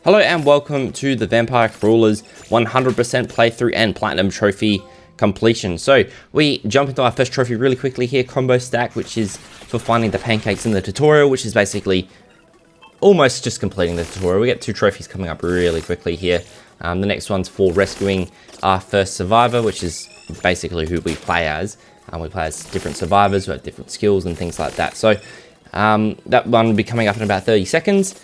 Hello and welcome to the Vampire Crawlers 100% playthrough and platinum trophy completion. So we jump into our first trophy really quickly here, combo stack, which is for finding the pancakes in the tutorial, which is basically almost just completing the tutorial. We get 2 trophies coming up really quickly here. The next one's for rescuing our first survivor, which is basically who we play as. We play as different survivors who have different skills and things like that. So that one will be coming up in about 30 seconds.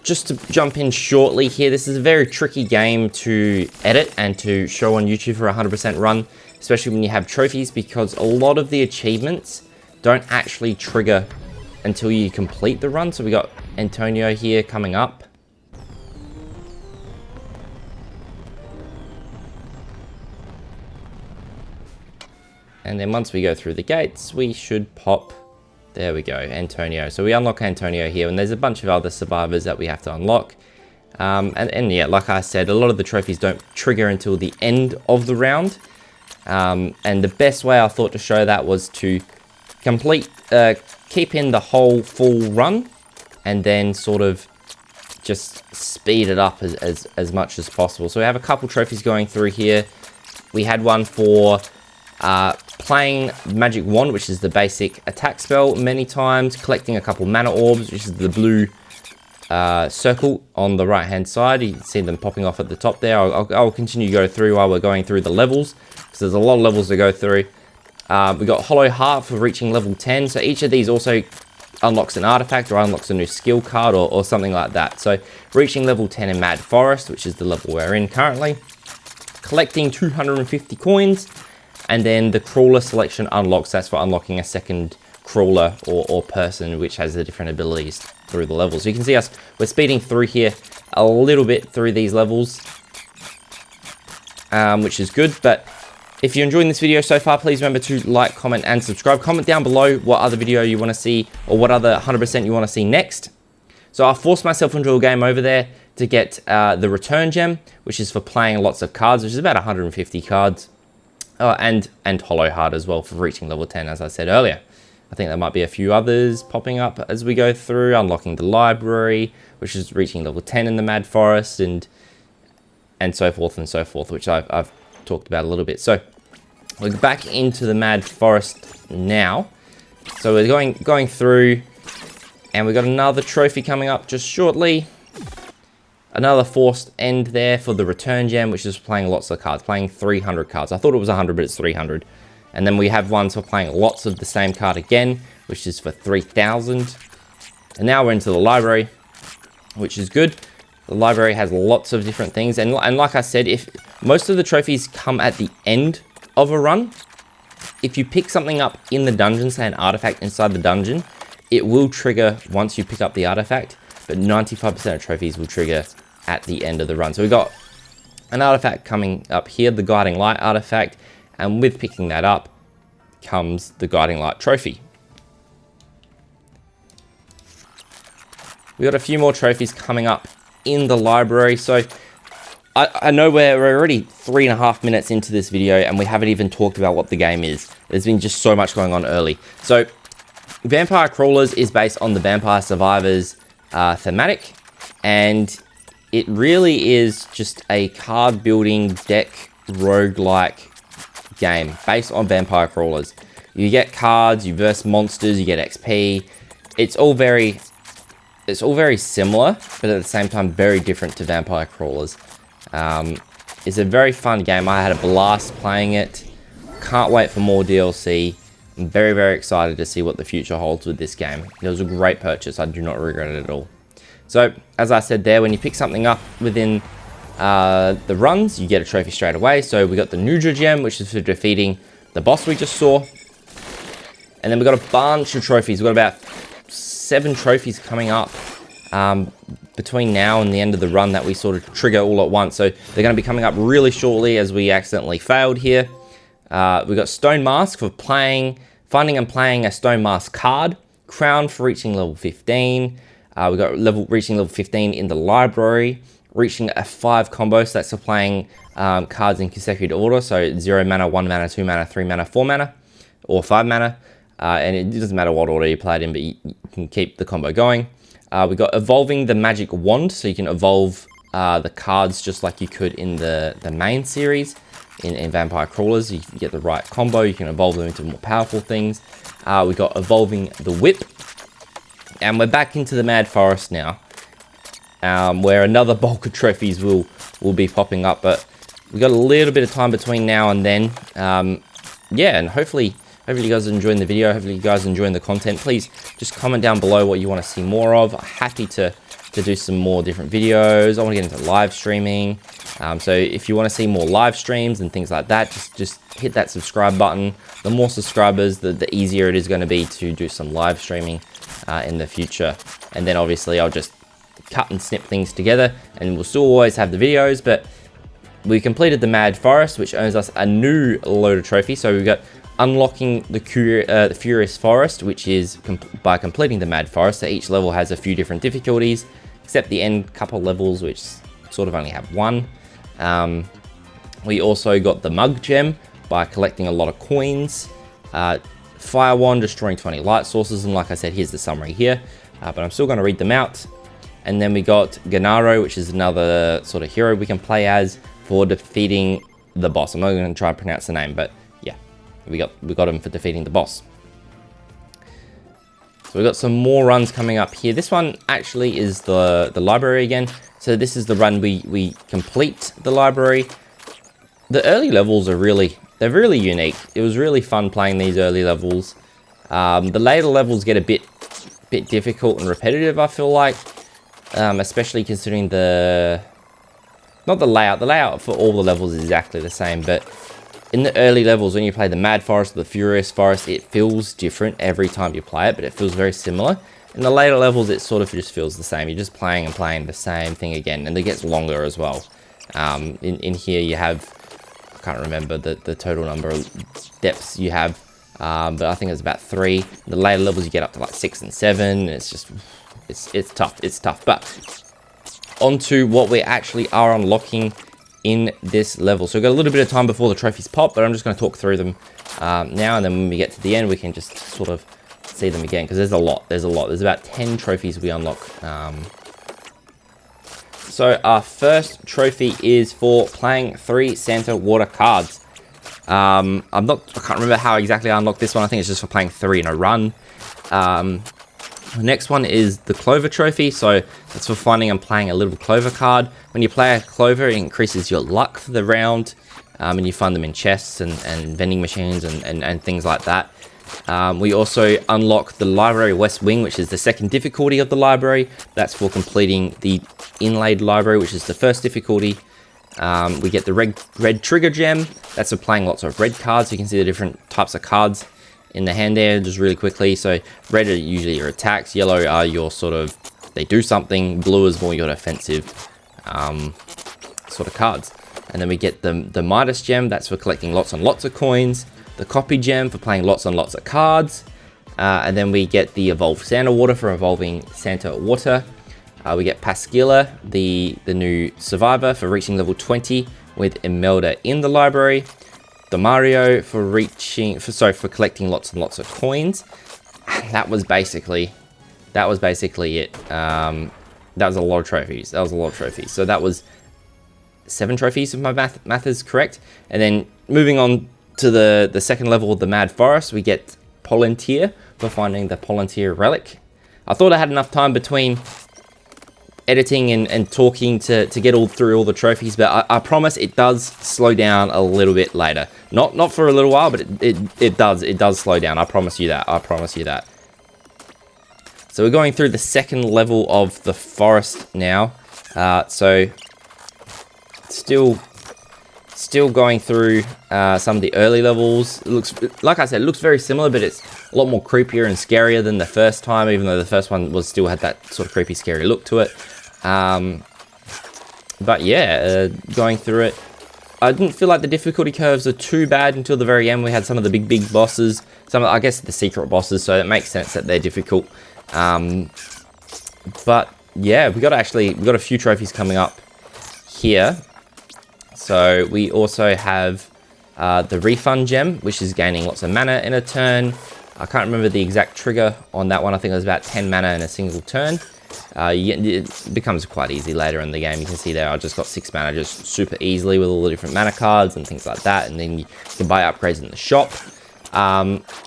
Just to jump in shortly here, this is a very tricky game to edit and to show on YouTube for a 100% run, especially when you have trophies, because a lot of the achievements don't actually trigger until you complete the run. So we got Antonio here coming up. And then once we go through the gates, we should pop. There we go, Antonio. So we unlock Antonio here, and there's a bunch of other survivors that we have to unlock. And yeah, like I said, a lot of the trophies don't trigger until the end of the round. And the best way I thought to show that was to keep in the whole full run, and then sort of just speed it up as much as possible. So we have a couple trophies going through here. We had one for playing magic wand, which is the basic attack spell many times, collecting a couple mana orbs, which is the blue circle on the right hand side. You can see them popping off at the top there. I'll continue to go through while we're going through the levels, because there's a lot of levels to go through. We got hollow heart for reaching level 10, so each of these also unlocks an artifact or unlocks a new skill card or something like that. So reaching level 10 in Mad Forest, which is the level we're in currently, collecting 250 coins. And then the crawler selection unlocks. That's for unlocking a second crawler or person, which has the different abilities through the levels. So you can see we're speeding through here a little bit through these levels, which is good. But if you're enjoying this video so far, please remember to like, comment, and subscribe. Comment down below what other video you want to see, or what other 100% you want to see next. So I forced myself into a game over there to get the return gem, which is for playing lots of cards, which is about 150 cards. And hollow heart as well for reaching level 10, as I said earlier. I think there might be a few others popping up as we go through. Unlocking the library, which is reaching level 10 in the Mad Forest, and so forth and so forth, which I've talked about a little bit. So we're back into the Mad Forest now. So we're going through, and we've got another trophy coming up just shortly. Another forced end there for the return gem, which is playing lots of cards, playing 300 cards. I thought it was 100, but it's 300. And then we have one for playing lots of the same card again, which is for 3,000. And now we're into the library, which is good. The library has lots of different things. And like I said, if most of the trophies come at the end of a run, if you pick something up in the dungeon, say an artifact inside the dungeon, it will trigger once you pick up the artifact. But 95% of trophies will trigger at the end of the run. So we got an artifact coming up here, the Guiding Light artifact, and with picking that up comes the Guiding Light trophy. We got a few more trophies coming up in the library. So I know we're already 3.5 minutes into this video, and we haven't even talked about what the game is. There's been just so much going on early. So Vampire Crawlers is based on the Vampire Survivors thematic, and it really is just a card building deck roguelike game based on Vampire Crawlers. You get cards, you verse monsters, you get XP. It's all very similar, but at the same time very different to Vampire Crawlers. It's a very fun game. I had a blast playing it. Can't wait for more DLC. I'm very, very excited to see what the future holds with this game. It was a great purchase. I do not regret it at all. So, as I said there, when you pick something up within the runs, you get a trophy straight away. So we got the Nudra gem, which is for defeating the boss we just saw. And then we got a bunch of trophies. We've got about 7 trophies coming up between now and the end of the run that we sort of trigger all at once. So they're going to be coming up really shortly, as we accidentally failed here. We got Stone Mask for finding and playing a Stone Mask card. Crown for reaching level 15. We got reaching level 15 in the library. Reaching a 5 combo, so that's for playing cards in consecutive order. So 0 mana, 1 mana, 2 mana, 3 mana, 4 mana, or 5 mana. And it doesn't matter what order you play it in, but you can keep the combo going. We got evolving the magic wand, so you can evolve the cards just like you could in the main series. In Vampire Crawlers, you get the right combo, you can evolve them into more powerful things. We got evolving the whip, and we're back into the Mad Forest now, where another bulk of trophies will be popping up, but we got a little bit of time between now and then. Yeah, and hopefully you guys are enjoying the video, hopefully you guys are enjoying the content. Please just comment down below what you want to see more of. Happy to do some more different videos. I want to get into live streaming. So if you want to see more live streams and things like that, just hit that subscribe button. The more subscribers, the easier it is going to be to do some live streaming in the future. And then obviously I'll just cut and snip things together, and we'll still always have the videos. But we completed the Mad Forest, which earns us a new load of trophies. So we've got unlocking the Furious Forest, which is by completing the Mad Forest. So each level has a few different difficulties, except the end couple levels, which sort of only have one. We also got the Mug Gem by collecting a lot of coins. Fire Wand, destroying 20 light sources, and like I said, here's the summary here, but I'm still going to read them out. And then we got Gennaro, which is another sort of hero we can play as for defeating the boss. I'm not going to try and pronounce the name, but yeah, we got him for defeating the boss. So we've got some more runs coming up here. This one actually is the library again. So this is the run we complete the library. The early levels are they're really unique. It was really fun playing these early levels. The later levels get a bit difficult and repetitive, I feel like. Especially considering not the layout. The layout for all the levels is exactly the same, but in the early levels, when you play the Mad Forest or the Furious Forest, it feels different every time you play it, but it feels very similar. In the later levels, it sort of just feels the same. You're just playing and playing the same thing again, and it gets longer as well. In here, you have, I can't remember the total number of depths you have, but I think it's about 3. In the later levels, you get up to like 6 and 7, and it's just, it's tough. It's tough. But onto what we actually are unlocking in this level. So we've got a little bit of time before the trophies pop, but I'm just going to talk through them now, and then when we get to the end, we can just sort of see them again, because there's a lot. There's about 10 trophies we unlock. So our first trophy is for playing 3 Santa water cards. I can't remember how exactly I unlocked this one. I think it's just for playing 3 in a run. The next one is the Clover Trophy, so that's for finding and playing a little Clover card. When you play a Clover, it increases your luck for the round, and you find them in chests and vending machines and things like that. We also unlock the Library West Wing, which is the second difficulty of the library. That's for completing the Inlaid Library, which is the first difficulty. We get the red Trigger Gem. That's for playing lots of red cards. You can see the different types of cards in the hand there just really quickly. So red are usually your attacks, yellow are your sort of, they do something, blue is more your defensive sort of cards. And then we get the Midas Gem, that's for collecting lots and lots of coins, the Copy Gem for playing lots and lots of cards, and then we get the Evolved Santa Water for evolving Santa Water. We get Pasquilla, the new Survivor, for reaching level 20 with Imelda in the library. The Mario for collecting lots and lots of coins. That was basically it. That was a lot of trophies. So that was 7 trophies, if my math is correct. And then moving on to the second level of the Mad Forest, we get Polantir for finding the Polantir relic. I thought I had enough time between editing and talking to get through all the trophies, but I promise it does slow down a little bit later. Not for a little while, but it does slow down. I promise you that. So we're going through the second level of the forest now. So still going through some of the early levels. It looks, like I said, it looks very similar, but it's a lot more creepier and scarier than the first time, even though the first one still had that sort of creepy, scary look to it. But yeah, going through it, I didn't feel like the difficulty curves are too bad until the very end. We had some of the big bosses, I guess the secret bosses, so it makes sense that they're difficult. But yeah, we got a few trophies coming up here. So we also have the Refund Gem, which is gaining lots of mana in a turn. I can't remember the exact trigger on that one. I think it was about 10 mana in a single turn. it becomes quite easy later in the game. You can see there I just got 6 mana just super easily with all the different mana cards and things like that, and then you can buy upgrades in the shop.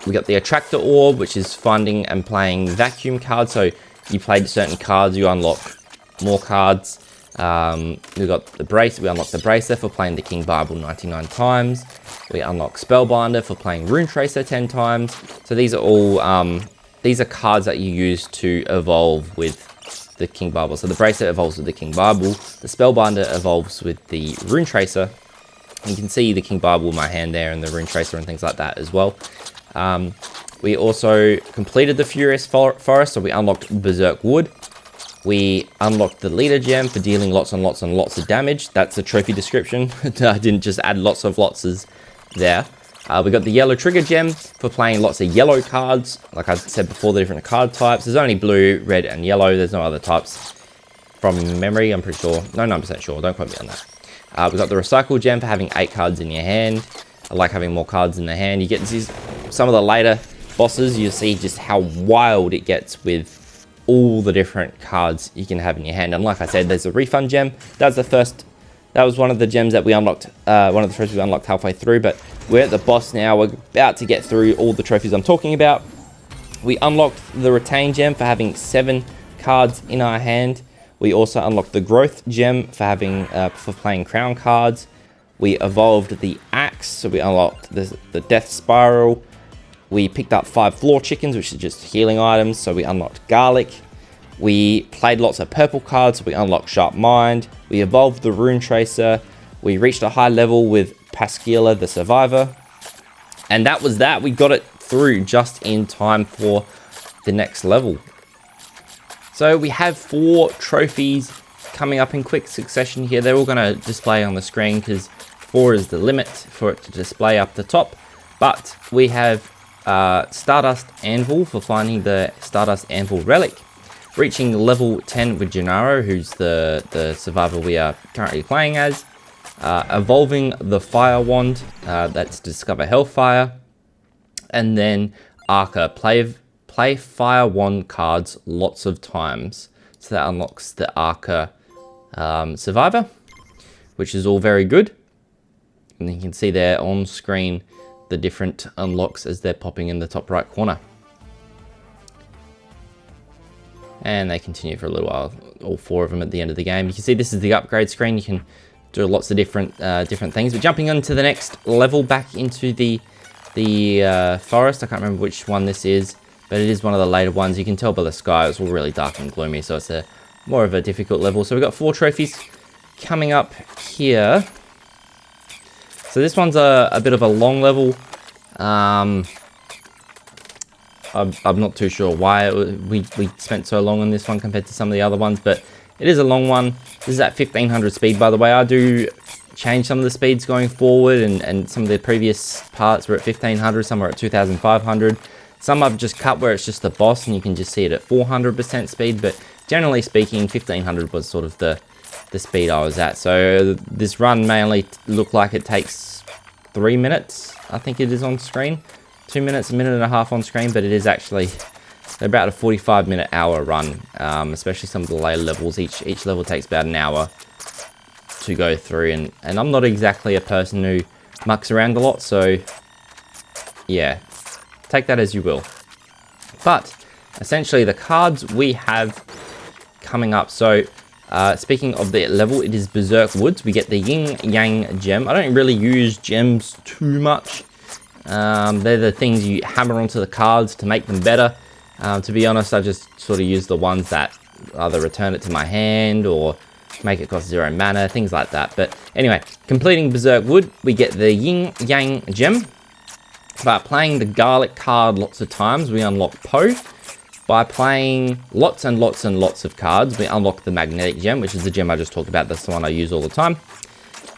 We got the attractor orb, which is finding and playing vacuum cards. So you played certain cards, you unlock more cards. We got the brace. We unlock the bracer for playing the King Bible 99 times. We unlock Spellbinder for playing Rune Tracer 10 times. So these are all these are cards that you use to evolve with the King Bible. So the bracer evolves with the King Bible. The Spellbinder evolves with the Rune Tracer. You can see the King Bible in my hand there, and the Rune Tracer and things like that as well. We also completed the Furious Forest, so we unlocked Berserk Wood. We unlocked the Leader Gem for dealing lots and lots and lots of damage. That's the trophy description. I didn't just add lots of lots there. We got the Yellow Trigger Gem for playing lots of yellow cards. Like I said before, the different card types. There's only blue, red, and yellow. There's no other types from memory, I'm pretty sure. No, 9% sure. Don't quote me on that. We got the Recycle Gem for having 8 cards in your hand. I like having more cards in the hand. You get to see some of the later bosses. You see just how wild it gets with all the different cards you can have in your hand. And like I said, there's a Refund Gem. That was one of the gems that we unlocked, one of the trophies we unlocked halfway through, but we're at the boss now. We're about to get through all the trophies I'm talking about. We unlocked the Retain Gem for having 7 cards in our hand. We also unlocked the Growth Gem for having for playing Crown cards. We evolved the Axe, so we unlocked the Death Spiral. We picked up 5 Floor Chickens, which is just healing items, so we unlocked Garlic. We played lots of purple cards, so we unlocked Sharp Mind. We evolved the Rune Tracer. We reached a high level with Pasquilla the Survivor. And that was that. We got it through just in time for the next level. So we have 4 trophies coming up in quick succession here. They're all going to display on the screen because 4 is the limit for it to display up the top. But we have Stardust Anvil for finding the Stardust Anvil relic. Reaching level 10 with Gennaro, who's the survivor we are currently playing as. Evolving the Fire Wand, that's to discover Hellfire. And then Arca, play Fire Wand cards lots of times. So that unlocks the Arca survivor, which is all very good. And you can see there on screen the different unlocks as they're popping in the top right corner. And they continue for a little while, all 4 of them at the end of the game. You can see this is the upgrade screen. You can do lots of different things. But jumping on to the next level, back into the forest. I can't remember which one this is, but it is one of the later ones. You can tell by the sky, it's all really dark and gloomy, so it's a more of a difficult level. So we've got 4 trophies coming up here. So this one's a bit of a long level. I'm not too sure why we spent so long on this one compared to some of the other ones, but it is a long one. This is at 1500 speed, by the way. I do change some of the speeds going forward, and some of the previous parts were at 1500, some are at 2500. Some I've just cut where it's just the boss and you can just see it at 400% speed, but generally speaking, 1500 was sort of the speed I was at. So this run may only look like it takes 3 minutes, I think it is on screen. 2 minutes, a minute and a half on screen, but it is actually about a 45-minute hour run, especially some of the later levels. Each level takes about an hour to go through, and I'm not exactly a person who mucks around a lot, so yeah, take that as you will. But essentially the cards we have coming up, so speaking of the level, it is Berserk Woods. We get the Yin Yang Gem. I don't really use gems too much. They're the things you hammer onto the cards to make them better. To be honest, I just sort of use the ones that either return it to my hand or make it cost 0 mana, things like that. But anyway, completing Berserk Wood, we get the Yin Yang Gem. By playing the Garlic card lots of times, we unlock Poe. By playing lots and lots and lots of cards, we unlock the Magnetic Gem, which is the gem I just talked about. That's the one I use all the time.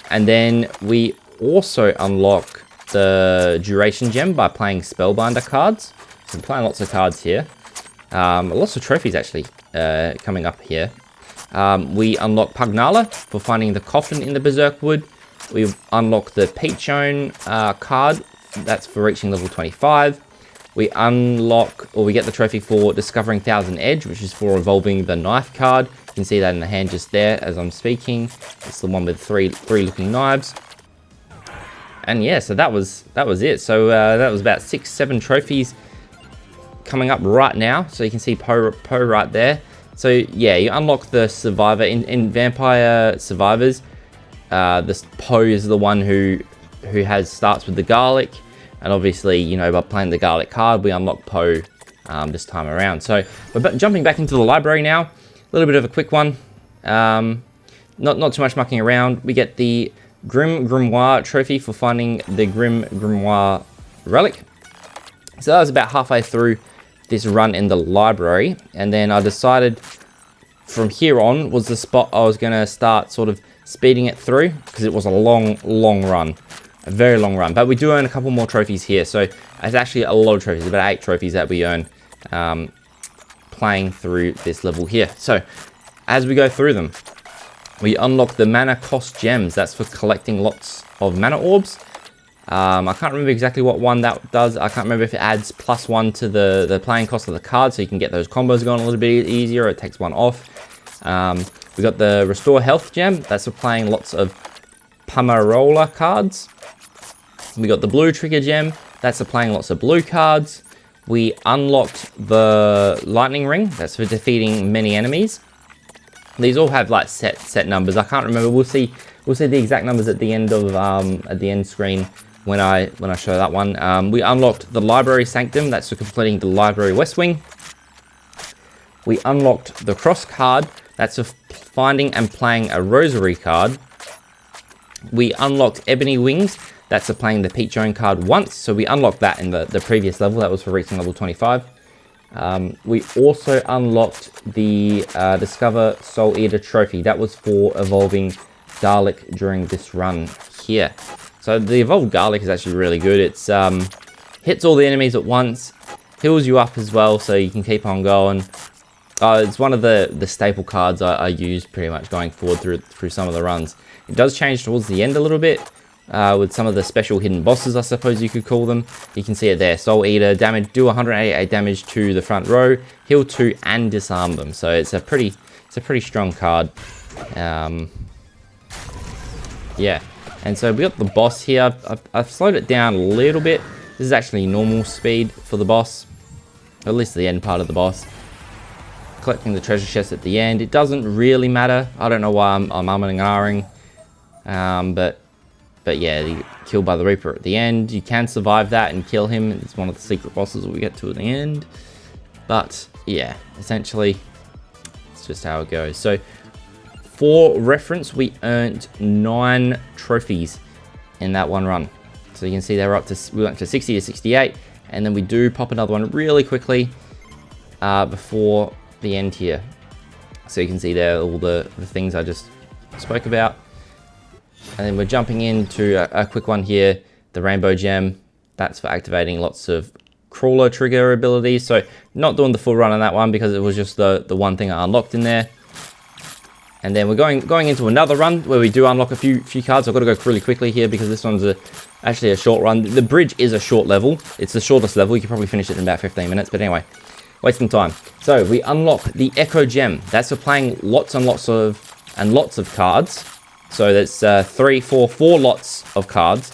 And then we also unlock the Duration Gem by playing Spellbinder cards. So I'm playing lots of cards here. Lots of trophies actually coming up here. We unlock Pugnala for finding the coffin in the Berserk Wood. We unlock the Peachone card. That's for reaching level 25. we unlock, or we get the trophy for discovering Thousand Edge, which is for evolving the knife card. You can see that in the hand just there as I'm speaking. It's the one with three looking knives. And yeah, so that was it. So that was about 6-7 trophies coming up right now. So you can see Poe right there. So yeah, you unlock the survivor in Vampire Survivors. This Poe is the one who starts with the garlic, and obviously, you know, by playing the garlic card, we unlock Poe this time around. So we're jumping back into the library now. A little bit of a quick one. Not too much mucking around. We get the Grim Grimoire trophy for finding the Grim Grimoire relic. So that was about halfway through this run in the library, and then I decided from here on was the spot I was going to start sort of speeding it through, because it was a long run, a very long run. But we do earn a couple more trophies here, so it's actually a lot of trophies, about 8 trophies that we earn playing through this level here. So as we go through them, we unlock the mana cost gems. That's for collecting lots of mana orbs. I can't remember exactly what one that does. I can't remember if it adds +1 to the playing cost of the card, so you can get those combos going a little bit easier, or it takes 1 off. We got the Restore Health gem. That's for playing lots of Pamarola cards. We got the Blue Trigger gem. That's for playing lots of blue cards. We unlocked the Lightning Ring. That's for defeating many enemies. These all have like set numbers. I can't remember. We'll see the exact numbers at the end of at the end screen when I show that one. We unlocked the Library Sanctum. That's for completing the Library West Wing. We unlocked the Cross card. That's for finding and playing a Rosary card. We unlocked Ebony Wings. That's for playing the Peach Own card once. So we unlocked that in the previous level. That was for reaching level 25. We also unlocked the Discover Soul Eater trophy. That was for evolving Garlic during this run here. So the evolved Garlic is actually really good. It's hits all the enemies at once, heals you up as well, so you can keep on going. It's one of the staple cards I use pretty much going forward through some of the runs. It does change towards the end a little bit. With some of the special hidden bosses, I suppose you could call them. You can see it there. Soul Eater, damage, do 188 damage to the front row, heal 2 and disarm them. So it's a pretty strong card. Yeah, and so we got the boss here. I've slowed it down a little bit. This is actually normal speed for the boss, at least the end part of the boss. Collecting the treasure chest at the end. It doesn't really matter. I don't know why I'm umming and ahhing. But yeah, you get killed by the Reaper at the end. You can survive that and kill him. It's one of the secret bosses that we get to at the end. But yeah, essentially, it's just how it goes. So for reference, we earned 9 trophies in that one run. So you can see we went to 60 to 68, and then we do pop another one really quickly before the end here. So you can see there all the things I just spoke about. And then we're jumping into a quick one here, the Rainbow Gem. That's for activating lots of crawler trigger abilities. So not doing the full run on that one because it was just the one thing I unlocked in there. And then we're going into another run where we do unlock a few cards. I've got to go really quickly here because this one's actually a short run. The bridge is a short level. It's the shortest level. You can probably finish it in about 15 minutes. But anyway, wasting time. So we unlock the Echo Gem. That's for playing lots and lots of cards. So that's 4 lots of cards.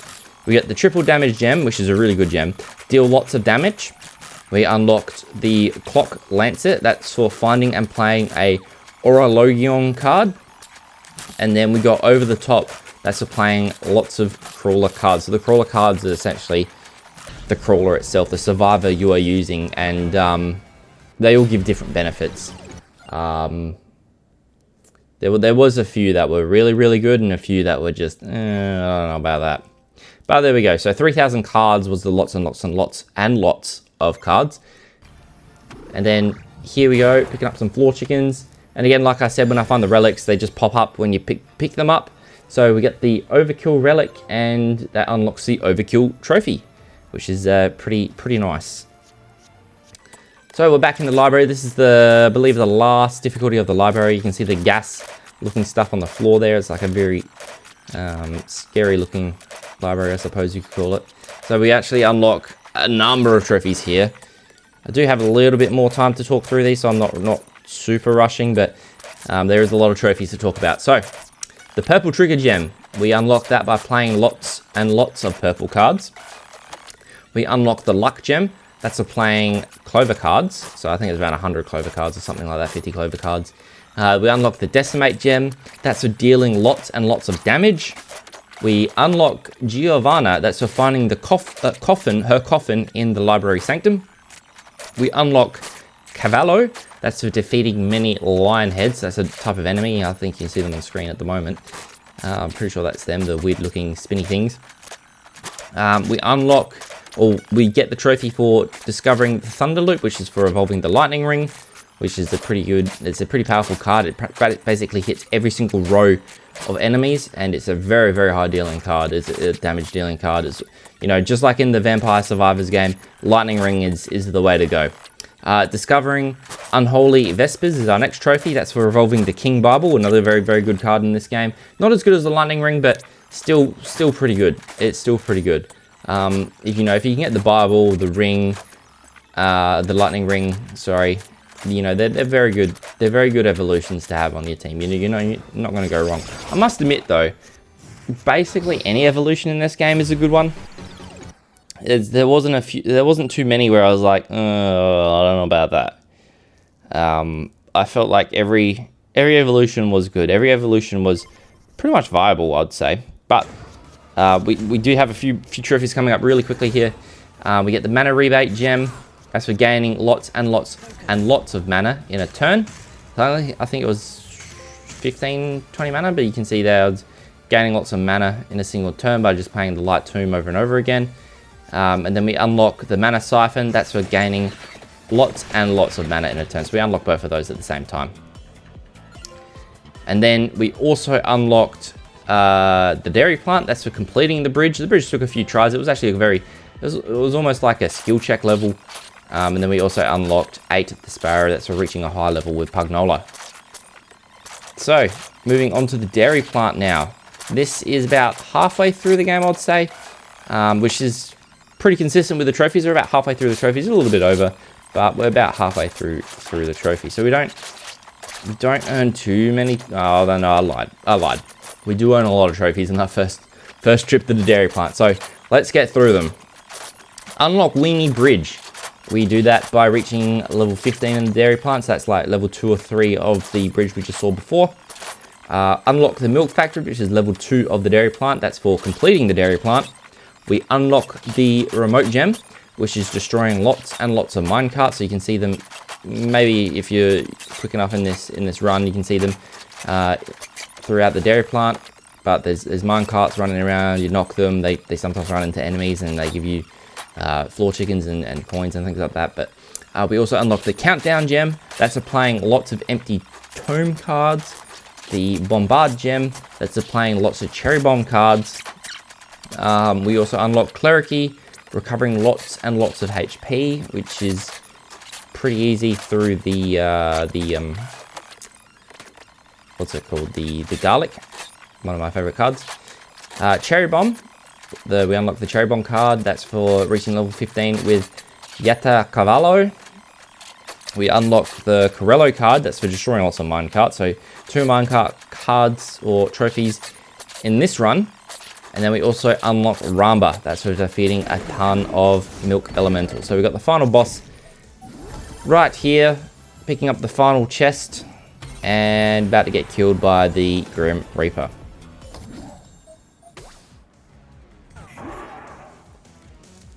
We get the Triple Damage Gem, which is a really good gem. Deal lots of damage. We unlocked the Clock Lancet. That's for finding and playing a Orologion card. And then we got Over the Top. That's for playing lots of crawler cards. So the crawler cards are essentially the crawler itself, the survivor you are using. And they all give different benefits. There was a few that were really, really good and a few that were just, I don't know about that. But there we go. So 3,000 cards was the lots and lots and lots and lots of cards. And then here we go, picking up some floor chickens. And again, like I said, when I find the relics, they just pop up when you pick them up. So we get the Overkill relic, and that unlocks the Overkill trophy, which is pretty nice. So we're back in the library. This is I believe the last difficulty of the library. You can see the gas looking stuff on the floor there. It's like a very scary looking library, I suppose you could call it. So we actually unlock a number of trophies here. I do have a little bit more time to talk through these, so I'm not super rushing, but there is a lot of trophies to talk about. So, the purple trigger gem, we unlock that by playing lots and lots of purple cards. We unlock the luck gem, that's for playing clover cards. So I think it's around 100 clover cards or something like that, 50 clover cards. We unlock the decimate gem, that's for dealing lots and lots of damage. We unlock Giovanna, that's for finding the her coffin in the library sanctum. We unlock Cavallo, that's for defeating many lion heads. That's a type of enemy. I think you can see them on screen at the moment. I'm pretty sure that's them, the weird looking spinny things. We unlock, or we get the trophy for discovering the Thunder Loop, which is for evolving the lightning ring, which is it's a pretty powerful card. It basically hits every single row of enemies, and it's a very, very high dealing card. It's a damage dealing card. It's, you know, just like in the Vampire Survivors game, lightning ring is the way to go. Discovering Unholy Vespers is our next trophy. That's for evolving the King Bible, another very, very good card in this game. Not as good as the lightning ring, but still pretty good. It's still pretty good. If you can get the Bible, the ring, the lightning ring, sorry, you know, they're very good. They're very good evolutions to have on your team. You know, you're not going to go wrong. I must admit though, basically any evolution in this game is a good one. There wasn't too many where I was like, oh, I don't know about that. I felt like every evolution was good. Every evolution was pretty much viable, I'd say. But we do have a few trophies coming up really quickly here. We get the mana rebate gem. That's for gaining lots and lots and lots of mana in a turn. I think it was 15, 20 mana, but you can see there I was gaining lots of mana in a single turn by just playing the Light Tomb over and over again. And then we unlock the Mana Siphon. That's for gaining lots and lots of mana in a turn. So we unlock both of those at the same time. And then we also unlocked the Dairy Plant. That's for completing the bridge. The bridge took a few tries. It was actually it was almost like a skill check level. And then we also unlocked 8 the Sparrow. That's for reaching a high level with Pugnola. So, moving on to the Dairy Plant now. This is about halfway through the game, I'd say, which is pretty consistent with the trophies. We're about halfway through the trophies, a little bit over, but we're about halfway through the trophy. So we don't earn too many. Oh no, I lied. We do earn a lot of trophies in that first trip to the Dairy Plant. So let's get through them. Unlock Weenie Bridge. We do that by reaching level 15 in the Dairy Plant. So that's like level 2 or 3 of the bridge we just saw before. Unlock the Milk Factory, which is level 2 of the Dairy Plant. That's for completing the Dairy Plant. We unlock the Remote Gem, which is destroying lots and lots of minecarts. So you can see them, maybe if you're quick enough in this run, you can see them throughout the Dairy Plant. But there's minecarts running around, you knock them, they sometimes run into enemies and they give you floor chickens and coins and things like that. But we also unlock the Countdown Gem. That's applying lots of empty tome cards. The Bombard Gem. That's applying lots of Cherry Bomb cards. We also unlock Clericy, recovering lots and lots of HP, which is pretty easy through the what's it called? The Garlic, one of my favorite cards. Cherry Bomb. We unlock the Cherry Bomb card. That's for reaching level 15 with Yatta Cavallo. We unlock the Corello card. That's for destroying lots of minecarts. So 2 minecart cards or trophies in this run. And then we also unlock Ramba. That's for defeating a ton of Milk Elementals. So we got the final boss right here, picking up the final chest and about to get killed by the Grim Reaper.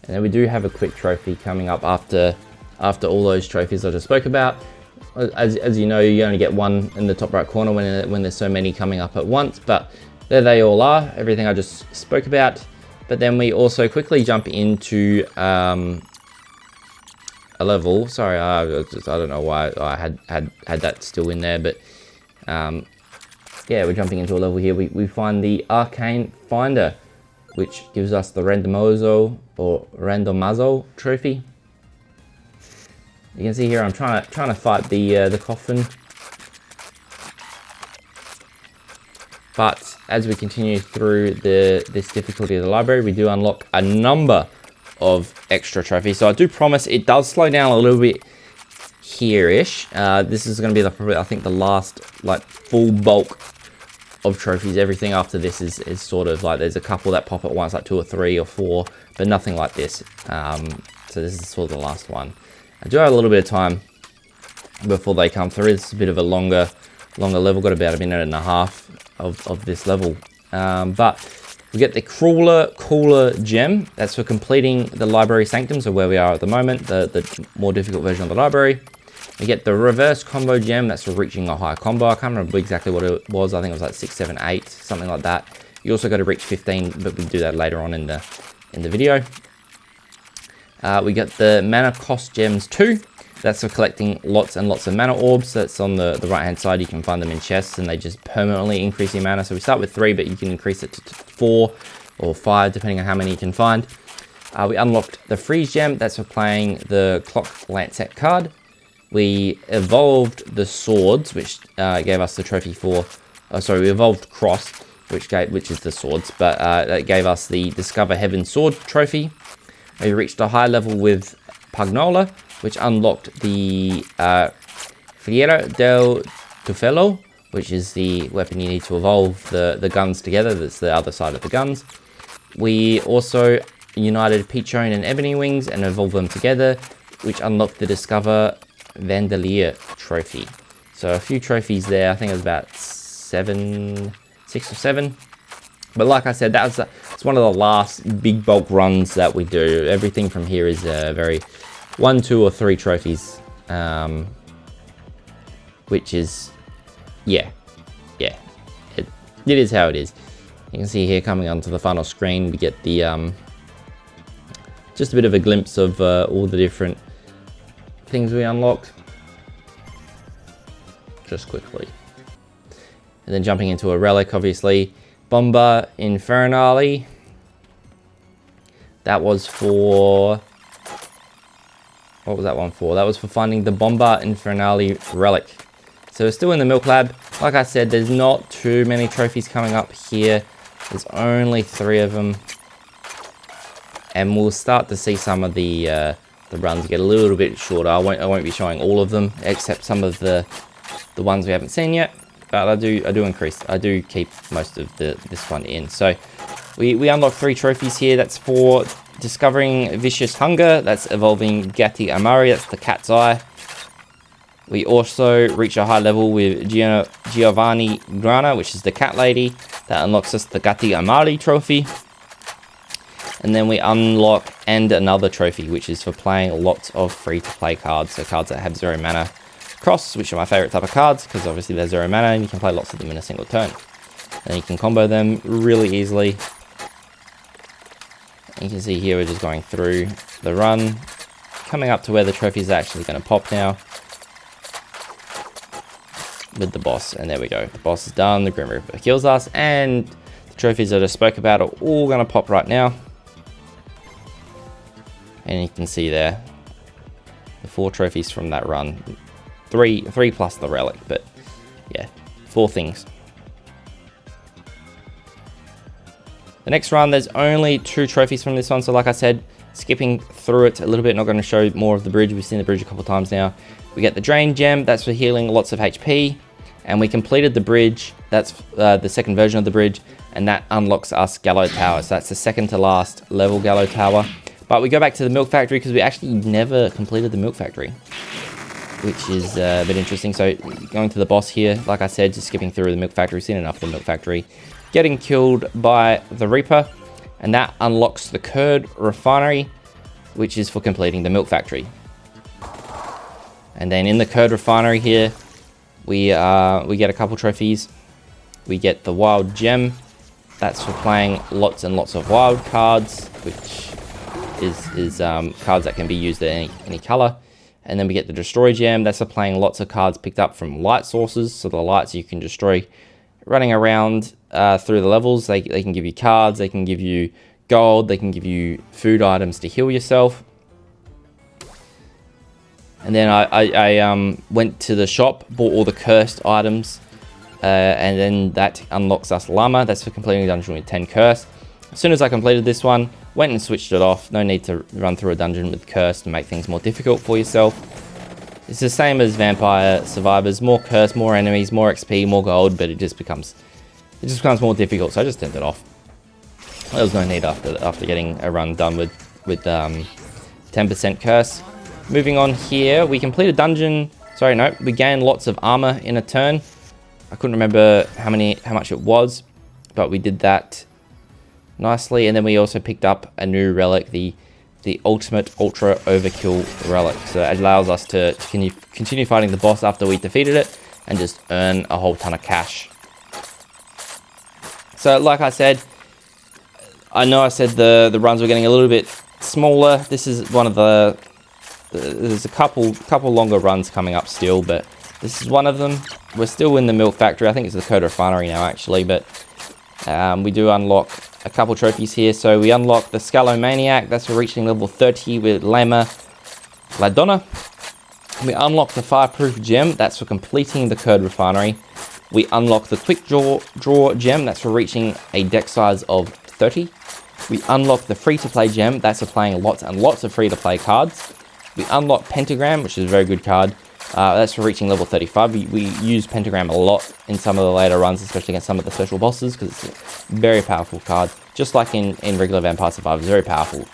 And then we do have a quick trophy coming up after all those trophies I just spoke about. As you know, you only get one in the top right corner when there's so many coming up at once, but there they all are, everything I just spoke about. But then we also quickly jump into a level. Sorry, I don't know why I had that still in there, but yeah, we're jumping into a level here. We find the Arcane Finder, which gives us the Randomozo or Randomazo trophy. You can see here I'm trying to fight the coffin. But as we continue through this difficulty of the library, we do unlock a number of extra trophies. So I do promise it does slow down a little bit here-ish. This is going to be probably, I think, the last like full bulk of trophies. Everything after this is sort of like, there's a couple that pop at once, like 2 or 3 or 4, but nothing like this. So this is sort of the last one. I do have a little bit of time before they come through. It's a bit of a longer level, got about a minute and a half of this level. But we get the cooler gem. That's for completing the library sanctum, so where we are at the moment, the more difficult version of the library. We get the reverse combo gem. That's for reaching a higher combo. I can't remember exactly what it was. I think it was like 6, 7, 8, something like that. You also got to reach 15, but we'll do that later on in the video. We got the mana cost gems 2. That's for collecting lots and lots of mana orbs. That's on the right hand side. You can find them in chests and they just permanently increase your mana. So we start with 3, but you can increase it to 4 or 5 depending on how many you can find. We unlocked the freeze gem. That's for playing the clock lancet card. We evolved the swords, which gave us the trophy for, we evolved cross, which is the swords, but that gave us the Discover Heaven Sword trophy. We reached a high level with Pagnola, which unlocked the Fiera del Tufelo, which is the weapon you need to evolve the guns together. That's the other side of the guns. We also united Peachone and Ebony Wings and evolved them together, which unlocked the Discover Vandalier trophy. So a few trophies there. I think it was about 6 or 7. But like I said, it's one of the last big bulk runs that we do. Everything from here is very 1, 2, or 3 trophies, which is, yeah, it is how it is. You can see here coming onto the final screen, we get the just a bit of a glimpse of all the different things we unlocked, just quickly. And then jumping into a relic, obviously, Bomba Infernale. That was for, what was that one for? That was for finding the Bomba Infernale relic. So we're still in the Milk Lab. Like I said, there's not too many trophies coming up here. There's only 3 of them. And we'll start to see some of the runs get a little bit shorter. I won't be showing all of them, except some of the ones we haven't seen yet. But I do keep most of this one in. So we unlocked 3 trophies here. That's for discovering Vicious Hunger. That's evolving Gatti Amari. That's the cat's eye. We also reach a high level with Giovanni Grana, which is the cat lady. That unlocks us the Gatti Amari trophy. And then we unlock another trophy, which is for playing lots of free-to-play cards. So cards that have 0 mana cross, which are my favorite type of cards, because obviously they're 0 mana and you can play lots of them in a single turn. And you can combo them really easily. You can see here we're just going through the run, coming up to where the trophy is actually going to pop now with the boss. And there we go. The boss is done. The Grim Reaper kills us. And the trophies that I just spoke about are all going to pop right now. And you can see there the 4 trophies from that run. 3 plus the relic, but yeah, 4 things. The next run, there's only 2 trophies from this one. So like I said, skipping through it a little bit, not going to show more of the bridge. We've seen the bridge a couple of times now. We get the Drain Gem. That's for healing lots of HP. And we completed the bridge. That's the second version of the bridge. And that unlocks us Gallow Tower. So that's the second to last level Gallow Tower. But we go back to the Milk Factory because we actually never completed the Milk Factory, which is a bit interesting. So going to the boss here, like I said, just skipping through the Milk Factory, seen enough of the Milk Factory. Getting killed by the Reaper, and that unlocks the Curd Refinery, which is for completing the Milk Factory. And then in the Curd Refinery here, we get a couple trophies. We get the Wild Gem. That's for playing lots and lots of wild cards, which is cards that can be used at any color. And then we get the Destroy Gem. That's for playing lots of cards picked up from light sources. So the lights you can destroy running around through the levels. They can give you cards, they can give you gold, they can give you food items to heal yourself. And then I went to the shop, bought all the cursed items, and then that unlocks us Llama. That's for completing the dungeon with 10 curse. As soon as I completed this one, Went and switched it off. No need to run through a dungeon with curse to make things more difficult for yourself. It's the same as Vampire Survivors. More curse, more enemies, more XP, more gold, but it just becomes more difficult. So I just turned it off. There was no need after getting a run done with 10% curse. Moving on here, we complete a dungeon. Sorry, no, we gained lots of armor in a turn. I couldn't remember how much it was, but we did that nicely. And then we also picked up a new relic, the ultimate ultra overkill relic. So it allows us to continue fighting the boss after we defeated it and just earn a whole ton of cash. So like I said, I know I said the runs were getting a little bit smaller. This is one of there's a couple longer runs coming up still, but this is one of them. We're still in the milk factory. I think it's the Code Refinery now actually, but we do unlock a couple trophies here. So we unlock the Scalomaniac. That's for reaching level 30 with Lama Ladonna. We unlock the Fireproof Gem. That's for completing the Code Refinery. We unlock the Quick Draw Gem. That's for reaching a deck size of 30. We unlock the Free-to-Play Gem. That's for playing lots and lots of free-to-play cards. We unlock Pentagram, which is a very good card. That's for reaching level 35. We use Pentagram a lot in some of the later runs, especially against some of the special bosses, because it's a very powerful card. Just like in regular Vampire Survivors, very powerful.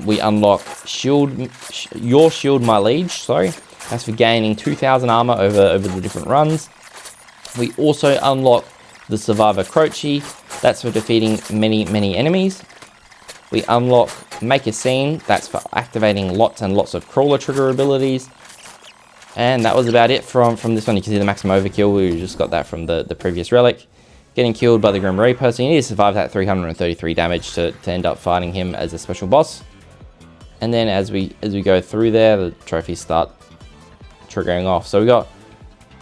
We unlock Your Shield, My Liege, sorry. That's for gaining 2,000 armor over the different runs. We also unlock the Survivor Croce. That's for defeating many enemies. We unlock Make a Scene. That's for activating lots and lots of crawler trigger abilities. And that was about it from this one. You can see the maximum overkill. We just got that from the previous relic. Getting killed by the Grim Reaper. So you need to survive that 333 damage to end up fighting him as a special boss. And then as we go through there, the trophies start triggering off. So we got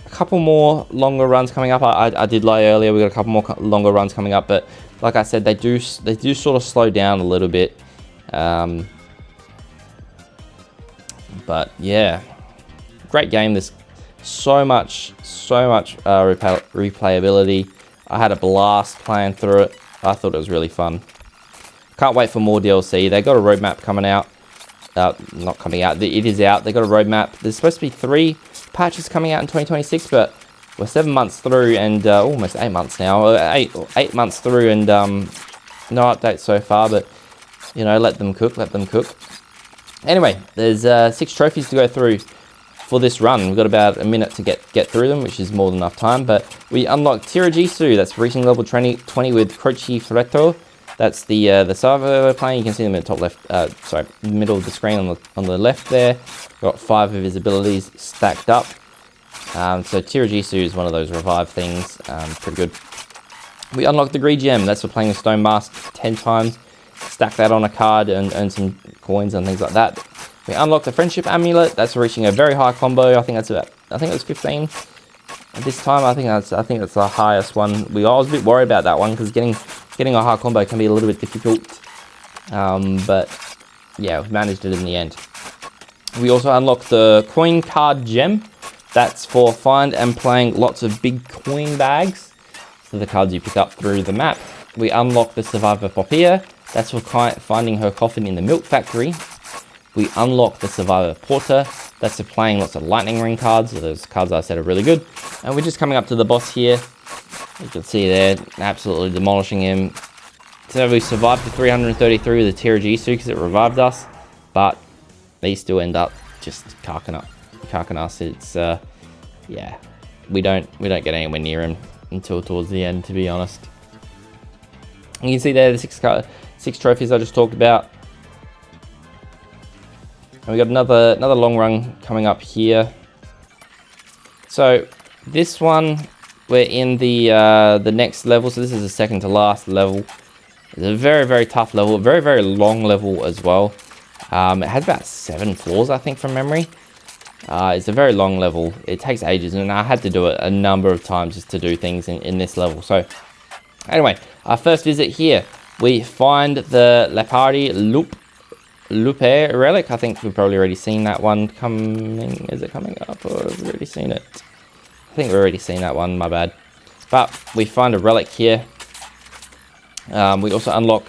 a couple more longer runs coming up. I did lie earlier. We got a couple more longer runs coming up, but like I said, they do sort of slow down a little bit. But yeah, great game. There's so much replayability. I had a blast playing through it. I thought it was really fun. Can't wait for more DLC. They got a roadmap coming out. Not coming out. It is out. They got a roadmap. There's supposed to be 3 patches coming out in 2026, but we're 7 months through and almost 8 months now. 8 months through and no updates so far. But you know, let them cook. Anyway, there's 6 trophies to go through for this run. We've got about a minute to get through them, which is more than enough time. But we unlock Tirajisu. That's reaching level 20 with Croce Fretto. That's the server we're playing. You can see them in the top left, middle of the screen on the left there. Got 5 of his abilities stacked up. So Tirajisu is one of those revive things. Pretty good. We unlock the Greed Gem. That's for playing a Stone Mask 10 times. Stack that on a card and earn some coins and things like that. We unlock the Friendship Amulet. That's for reaching a very high combo. I think it was 15. At this time, I think that's the highest one. I was a bit worried about that one because getting a high combo can be a little bit difficult. But yeah, we managed it in the end. We also unlock the Coin Card Gem. That's for find and playing lots of big coin bags. So the cards you pick up through the map. We unlock the Survivor Popia. That's for finding her coffin in the milk factory. We unlock the Survivor Porter. That's for playing lots of lightning ring cards. So those cards I said are really good. And we're just coming up to the boss here. You can see there, absolutely demolishing him. So we survived the 333 with the Tirajisu because it revived us. But they still end up just carking us. It's yeah, we don't get anywhere near him until towards the end, to be honest. And you can see there the 6 trophies I just talked about. And we got another long run coming up here. So this one, we're in the next level. So this is the second to last level. It's a very tough level, very long level as well. It has about 7 floors, I think, from memory. It's a very long level. It takes ages, and I had to do it a number of times just to do things in this level. So anyway, our first visit here, we find the Lepardi Lupe relic. I think we've probably already seen that one coming. Is it coming up, or have we already seen it? I think we've already seen that one, my bad. But we find a relic here. We also unlock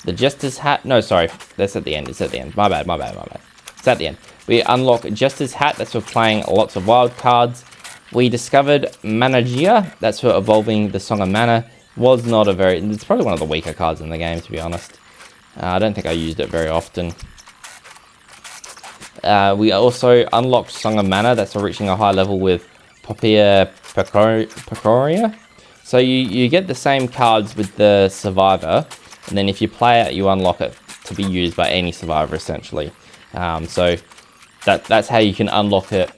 the Jester's Hat. No, sorry, that's at the end. It's at the end. My bad. It's at the end. We unlock Jester's Hat. That's for playing lots of wild cards. We discovered Managia. That's for evolving the Song of Mana. Was not a very... It's probably one of the weaker cards in the game, to be honest. I don't think I used it very often. We also unlocked Song of Mana. That's for reaching a high level with Popia Pecoria. So you get the same cards with the Survivor. And then if you play it, you unlock it to be used by any Survivor, essentially. So that's how you can unlock it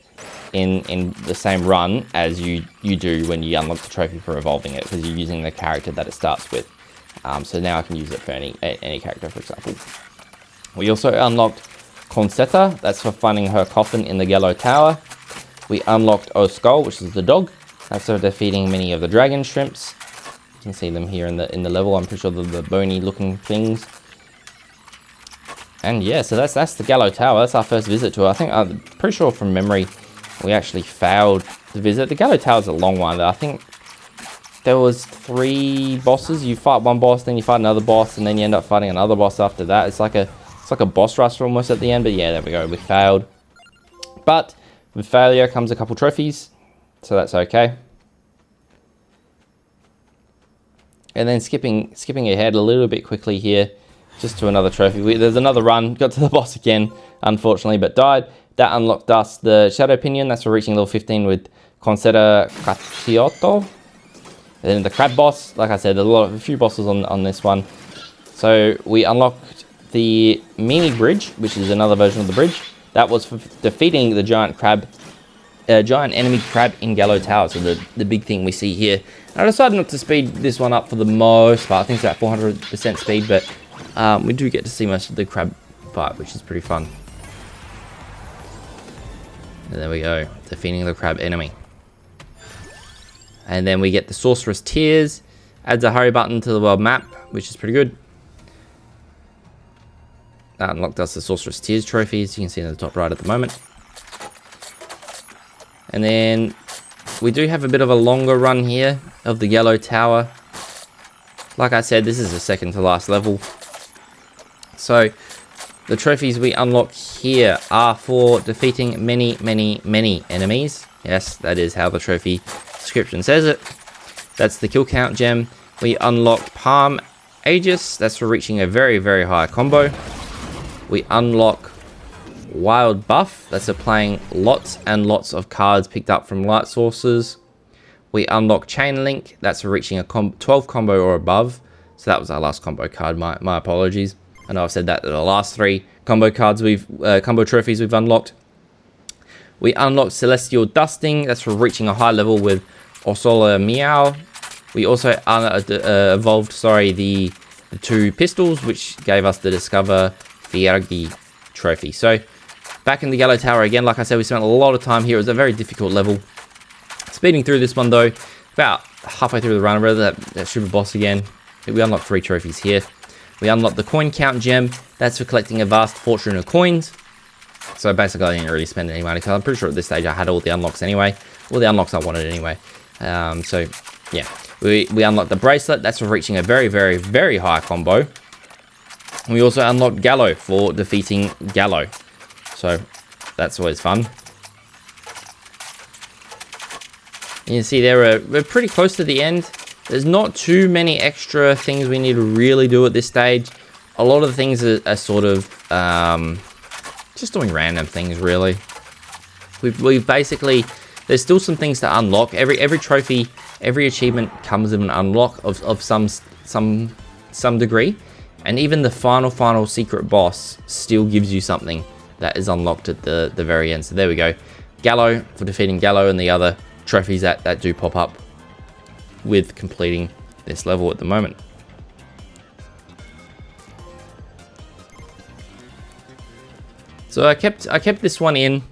in the same run as you do when you unlock the trophy for evolving it, because you're using the character that it starts with. So now I can use it for any character, for example. We also unlocked Concetta. That's for finding her coffin in the Yellow Tower. We unlocked Oskull, which is the dog. That's for defeating many of the dragon shrimps. You can see them here in the level. I'm pretty sure they're the bony looking things. And yeah, so that's the Yellow Tower. That's our first visit to it. I think I'm pretty sure from memory we actually failed to visit. The Yellow Tower is a long one. I think there was 3 bosses. You fight one boss, then you fight another boss, and then you end up fighting another boss after that. It's like a boss rush almost at the end. But yeah, there we go. We failed. But with failure comes a couple trophies, so that's okay. And then skipping ahead a little bit quickly here, just to another trophy. There's another run. Got to the boss again, unfortunately, but died. That unlocked us the Shadow Pinion. That's for reaching level 15 with Concetta Cacciotto. And then the Crab boss. Like I said, a few bosses on this one. So we unlocked the Mini Bridge, which is another version of the bridge. That was for defeating the giant enemy crab in Yellow Tower. So the big thing we see here. I decided not to speed this one up for the most part. I think it's at 400% speed, but we do get to see most of the crab fight, which is pretty fun. And there we go, defeating the crab enemy. And then we get the Sorceress Tears. Adds a hurry button to the world map, which is pretty good. That unlocked us the Sorceress Tears trophies. You can see in the top right at the moment. And then we do have a bit of a longer run here of the Yellow Tower. Like I said, this is the second to last level. So the trophies we unlock here are for defeating many enemies. Yes, that is how the trophy description says it. That's the kill count gem. We unlocked Palm Aegis. That's for reaching a very high combo. We unlock Wild Buff. That's for playing lots and lots of cards picked up from light sources. We unlock Chain Link. That's for reaching a 12 combo or above. So that was our last combo card. My apologies. I know I've said that the last 3 combo cards combo trophies we've unlocked. We unlocked Celestial Dusting. That's for reaching a high level with Osola Meow. We also evolved, the 2 pistols, which gave us the Discover Fiergi trophy. So back in the Yellow Tower again. Like I said, we spent a lot of time here. It was a very difficult level. Speeding through this one though, about halfway through the run, rather that super boss again. We unlocked 3 trophies here. We unlocked the Coin Count gem. That's for collecting a vast fortune of coins. So basically, I didn't really spend any money, because I'm pretty sure at this stage I had all the unlocks anyway. All the unlocks I wanted anyway. So yeah, we unlocked the bracelet. That's for reaching a very high combo. We also unlocked Gallo for defeating Gallo. So that's always fun. You can see there we're pretty close to the end. There's not too many extra things we need to really do at this stage. A lot of the things are sort of just doing random things, really. We've basically, there's still some things to unlock. Every trophy, every achievement comes with an unlock of some degree, and even the final secret boss still gives you something that is unlocked at the very end. So there we go, Gallo for defeating Gallo, and the other trophies that do pop up with completing this level at the moment. So I kept this one in.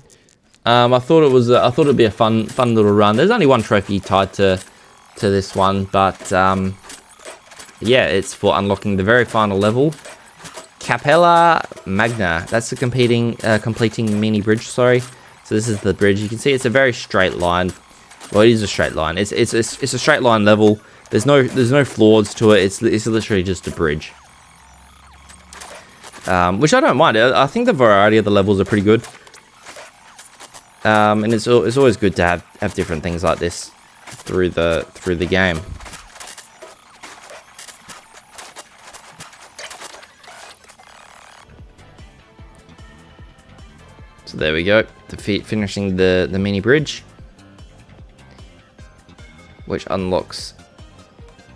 I thought it'd be a fun little run. There's only 1 trophy tied to this one, but yeah, it's for unlocking the very final level, Capella Magna. That's the completing mini bridge. Sorry. So this is the bridge. You can see it's a very straight line. Well, it is a straight line. It's a straight line level. There's no flaws to it. It's literally just a bridge. which I don't mind. I think the variety of the levels are pretty good. And it's always good to have different things like this through the game. So there we go, finishing the mini bridge, which unlocks,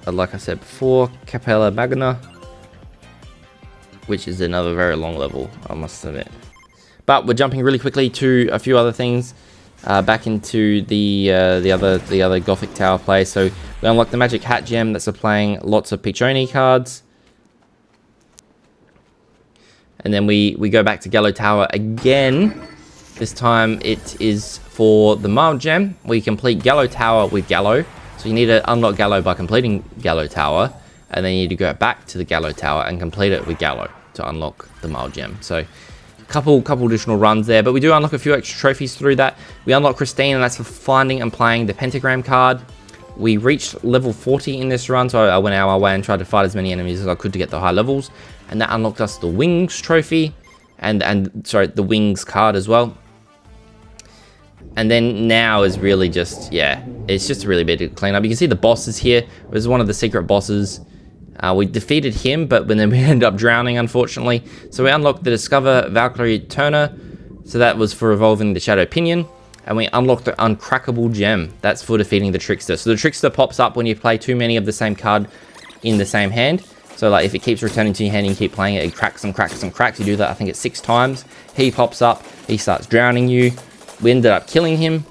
like I said before, Capella Magna, which is another very long level, I must admit. But we're jumping really quickly to a few other things, back into the other Gothic Tower play. So we unlock the Magic Hat gem that's applying lots of Piccioni cards. And then we go back to Gallo Tower again. This time it is for the Mild Gem. We complete Gallo Tower with Gallo. So you need to unlock Gallo by completing Gallo Tower. And then you need to go back to the Gallo Tower and complete it with Gallo to unlock the Mild Gem. So a couple additional runs there. But we do unlock a few extra trophies through that. We unlock Christine, and that's for finding and playing the Pentagram card. We reached level 40 in this run, so I went out of my way and tried to fight as many enemies as I could to get the high levels. And that unlocked us the Wings trophy, and sorry, the Wings card as well. And then now is really just, yeah, it's just a really big cleanup. You can see the bosses here. It was one of the secret bosses. We defeated him, but then we ended up drowning, unfortunately. So we unlocked the Discover Valkyrie Turner. So that was for evolving the Shadow Pinion. And we unlocked the Uncrackable Gem. That's for defeating the Trickster. So the Trickster pops up when you play too many of the same card in the same hand. So like if it keeps returning to your hand and you keep playing it, it cracks and cracks and cracks. You do that, I think it's 6 times. He pops up, he starts drowning you. We ended up killing him.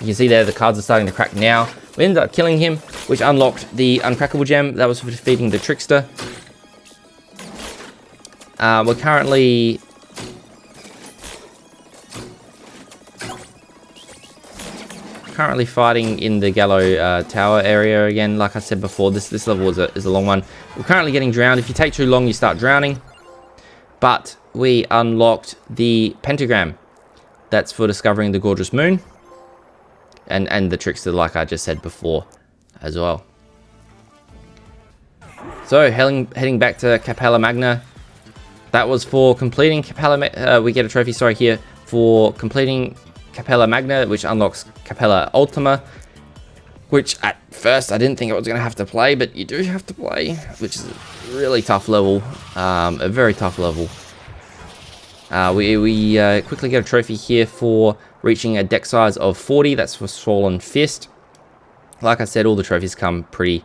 You can see there the cards are starting to crack now. We ended up killing him, which unlocked the Uncrackable Gem. That was for defeating the Trickster. We're currently fighting in the Gallo Tower area again. Like I said before, this level is a long one. We're currently getting drowned. If you take too long, you start drowning. But we unlocked the Pentagram. That's for discovering the Gorgeous Moon. And the Trickster, like I just said before, as well. So, heading back to Capella Magna. That was for completing Capella... we get a trophy, sorry, here, for completing Capella Magna, which unlocks Capella Ultima. Which, at first, I didn't think I was going to have to play, but you do have to play. Which is a really tough level. A very tough level. We quickly get a trophy here for reaching a deck size of 40. That's for Swollen Fist. Like I said, all the trophies come pretty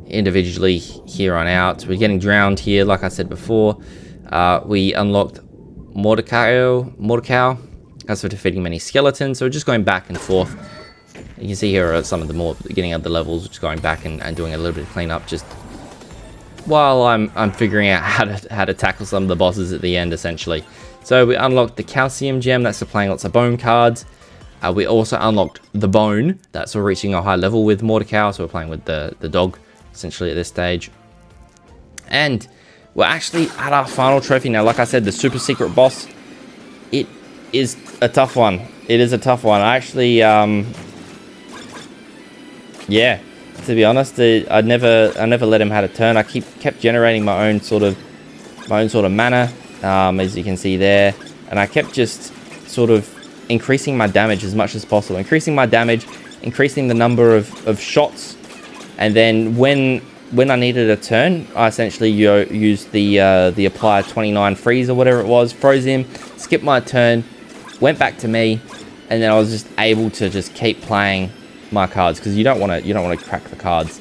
individually here on out. We're getting drowned here, like I said before. We unlocked Mordecai. That's for defeating many skeletons. So we're just going back and forth. You can see here are some of the more beginning of the levels, just going back and doing a little bit of cleanup just while I'm figuring out how to tackle some of the bosses at the end, essentially. So we unlocked the Calcium Gem, that's for playing lots of bone cards. We also unlocked the Bone, that's for reaching a high level with Mordecai, so we're playing with the dog, essentially, at this stage. And we're actually at our final trophy now. Like I said, the super secret boss, it is a tough one. It is a tough one. I actually, yeah, to be honest, I never let him have a turn. I kept generating my own sort of mana. As you can see there, and I kept just sort of increasing my damage as much as possible, increasing my damage, increasing the number of shots, and then when I needed a turn, I essentially used the apply 29 freeze or whatever it was, froze him, skipped my turn, went back to me, and then I was just able to just keep playing my cards, because you don't want to crack the cards,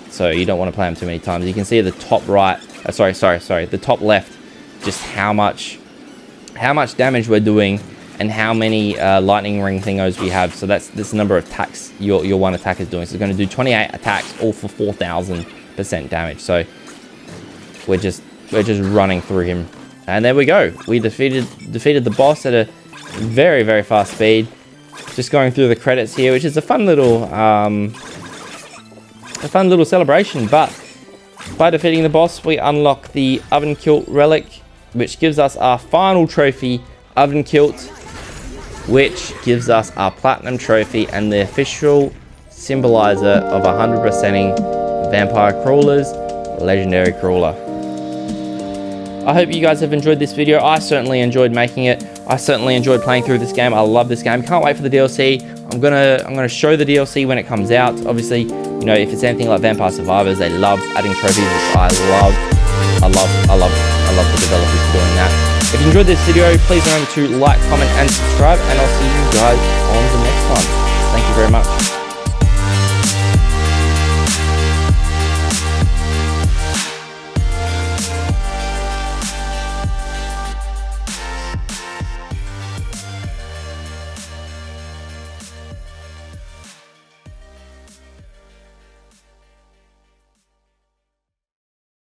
so you don't want to play them too many times. You can see at the top right, sorry, the top left, just how much damage we're doing and how many lightning ring thingos we have. So that's the number of attacks your one attack is doing. So it's going to do 28 attacks, all for 4,000% damage. So we're just running through him, and there we go. We defeated the boss at a very, very fast speed. Just going through the credits here, which is a fun little celebration. But by defeating the boss, we unlock the Oven Kilt Relic, which gives us our final trophy, Oven Kilt, which gives us our Platinum Trophy and the official symbolizer of 100%ing Vampire Crawler's Legendary Crawler. I hope you guys have enjoyed this video. I certainly enjoyed making it. I certainly enjoyed playing through this game. I love this game. Can't wait for the DLC. I'm gonna show the DLC when it comes out. Obviously, you know, if it's anything like Vampire Survivors, they love adding trophies, which I love the developers for doing that. If you enjoyed this video, please remember to like, comment, and subscribe, and I'll see you guys on the next one. Thank you very much.